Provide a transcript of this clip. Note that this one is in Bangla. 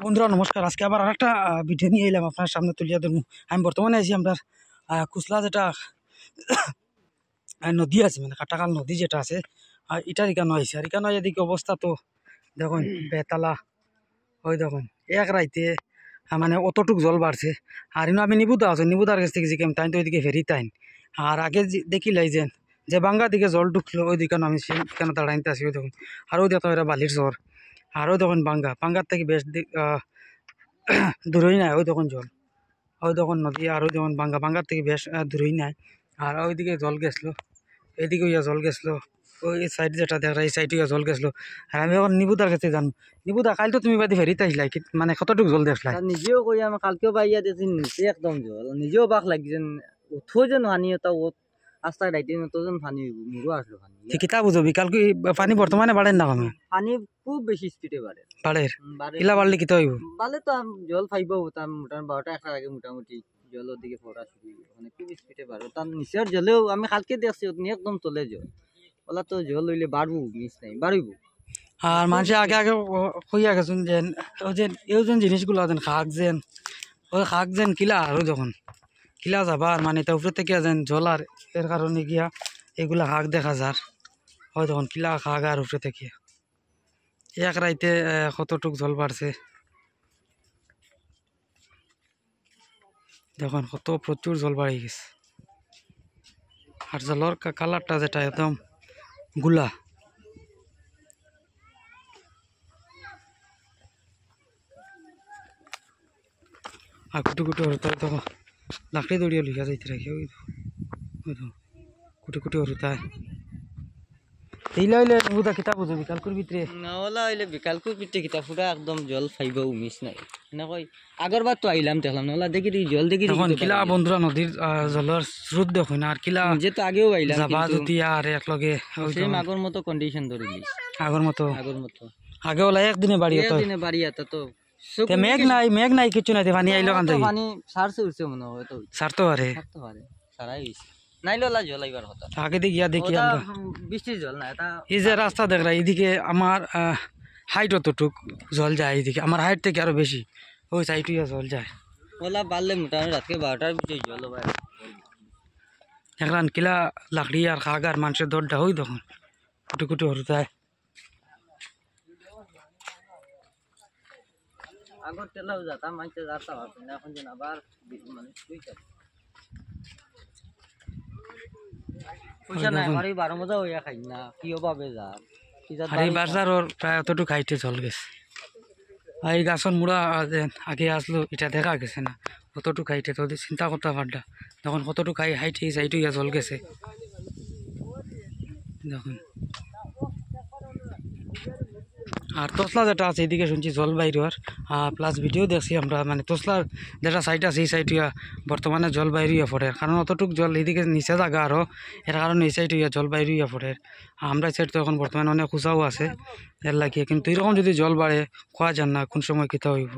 বন্ধুরা নমস্কার। আজকে আবার আরেকটা ভিডিও নিয়ে এলাম আপনার সামনে তুলিয়া দেবো। আমি বর্তমানে আছি আমরা কুচলা যেটা নদী আছে, মানে কাটাকাল নদী যেটা আছে, এটার এখানে আইসি। আর এখানে এদিকে অবস্থা তো দেখুন বেতালা, ওই দেখুন এক রাইতে মানে অতটুক জল বাড়ছে। আর ইনো আমি নিবুদা আছো, নিবুদার কাছ থেকে জিজ্ঞাম তাই তো ওইদিকে ফেরি তাইন। আর আগে দেখিলাই যে বাঙ্গা দিকে জল ঢুকলো ওই দিকে আমি সেখানে দাঁড়াইতে আসি। ওই দেখুন আর ওই দেখো এরা বালির জ্বর। আরও দেখুন বাঙ্গার থেকে বেশ দূরই নাই। ওই দেখুন জল, ওই দেখুন নদী, আর ওই দেখুন বাঙ্গার থেকে বেশ দূরই নাই। আর ওইদিকে জল গেছিলো, এইদিকে ইয়া জল গেছিলো, ওই সাইড যেটা দেখা এই সাইডে ইয়া জল গেছিলো। আর আমি এখন নিবুদার কাছে জানো, নিবুদা কাল তো তুমি বাদে ফেরিতে আসলাই, মানে কতটুকু জল দেখলাই? নিজেও কই আমি কালকেও বাইয়া দেখছি নিচে একদম জল, নিজেও বাক লাগছেন উঠো যেন পানি এটা রাস্তায় রাইতে তো যেন পানি মুরো আসলো পানি। কিতা বুঝো বিকাল কি পানি বর্তমানে বাড়েন না কমে? পানি খুব বেশি স্পিডে বাড়ে। ইলা বাড়লে কিতা হইব? বাড়লে তো জল ফাইব তার মোটামুটি 12টা 1টার আগে মোটামুটি জলের দিকে পড়া শুরু হইব, মানে খুব স্পিডে বাড়ে। তার নিচের জলেও আমি কালকে দেখছি একদম তলে জল, ওলা তো জল হইলে বাড়বো, মিস নাই বাড়িব। আর মানুষে আগে আগে কইয়া গেছেন যে ওই যে এই যে জিনিসগুলো যেন খাক যেন কিলা আরও যখন কিলা যাবা, আর মানে তা উপরে থেকে যেন জল, আর এর কারণে গিয়া এগুলা খাক দেখা যার হয় তখন কিলা খাক আর উপরে থেকে এক রাইতে কতটুক জল বাড়ছে দেখুন, কত প্রচুর জল বাড়ি গেছে। আর জলের কালারটা যেটা একদম গুলা। আর কুটু কুটু হরতায় তো লাকড়ি দড়িয়ে লিখা যাইতে রাখি, ওই তো কুটু কুটু হরতায় এইলা হইলে বুধা কিতাব বুঝো বিকালকুর ভিতরে ওলা হইলে বিকালকুর ভিতরে কিতা পুরা একদম জল ফাইব, মিস নাই না কই। আগরবার তো আইলাম দেখলাম না, ওলা দেখি জল দেখি তখন কিলা বন্ধুরা নদীর জলের স্রোত দেখুন। আর কিলা যে তো আগেও আইলাম যাবা যদি আর একলগে সেম আগর মতো কন্ডিশন ধরিলি, আগর মতো আগে ওলা একদিনে বাড়িয়া তো মেঘ নাই কিছু নাই, পানি আইলো কান থেকে পানি সারছে উঠছে মনে হয়, তো সারতে পারে সারাই হইছে। নাইলে ওলা জল আইবার কথা আগে দিয়ে গিয়া দেখি আমরা বৃষ্টির জল না এটা। এই যে রাস্তা দেখলা এইদিকে আমার হাইট অতটুক জল যায়, এইদিকে আমার হাইট থেকে আরো বেশি ওই সাইডে জল যায়। ওলা বাড়লে মোটামুটি রাতকে 12টার ভিতরে জল হবে। এখন কিলা লাকড়ি আর খাগ আর মানুষের দরটা হই তখন কুটি কুটি হরতায়। আগর তেলাও যেতাম মাইতে যাতাম, এখন যেন আবার মানে পয়সা নাই আমার 12 মজা হইয়া খাই না, কিও পাবে যা আর এই বাজার প্রায় অতটুক হাইটে জল গেছে। আর এই গাছন মুড়া আগে আসলো এটা দেখা গেছে না, কতটুক হাইটে তো চিন্তা করতে পারডা তখন কতটুক হাইটে এই সাইডে জল গেছে দেখুন। আর তসলা যেটা আছে এদিকে শুনছি জল বাইর প্লাস ভিডিও দেখছি আমরা, মানে তসলার যেটা সাইড আছে এই সাইড বর্তমানে জল বাইরিয়া পড়ে, কারণ অতটুক জল এইদিকে নিচে জায়গা আরও, এর কারণে এই সাইড জল বাইরিয়া পড়ে। আমরা সাইড তো এখন বর্তমানে অনেক উঁচাও আছে এর লাগিয়ে, কিন্তু এরকম যদি জল বাড়ে কোয়া যান না কোন সময় কিতা হইব।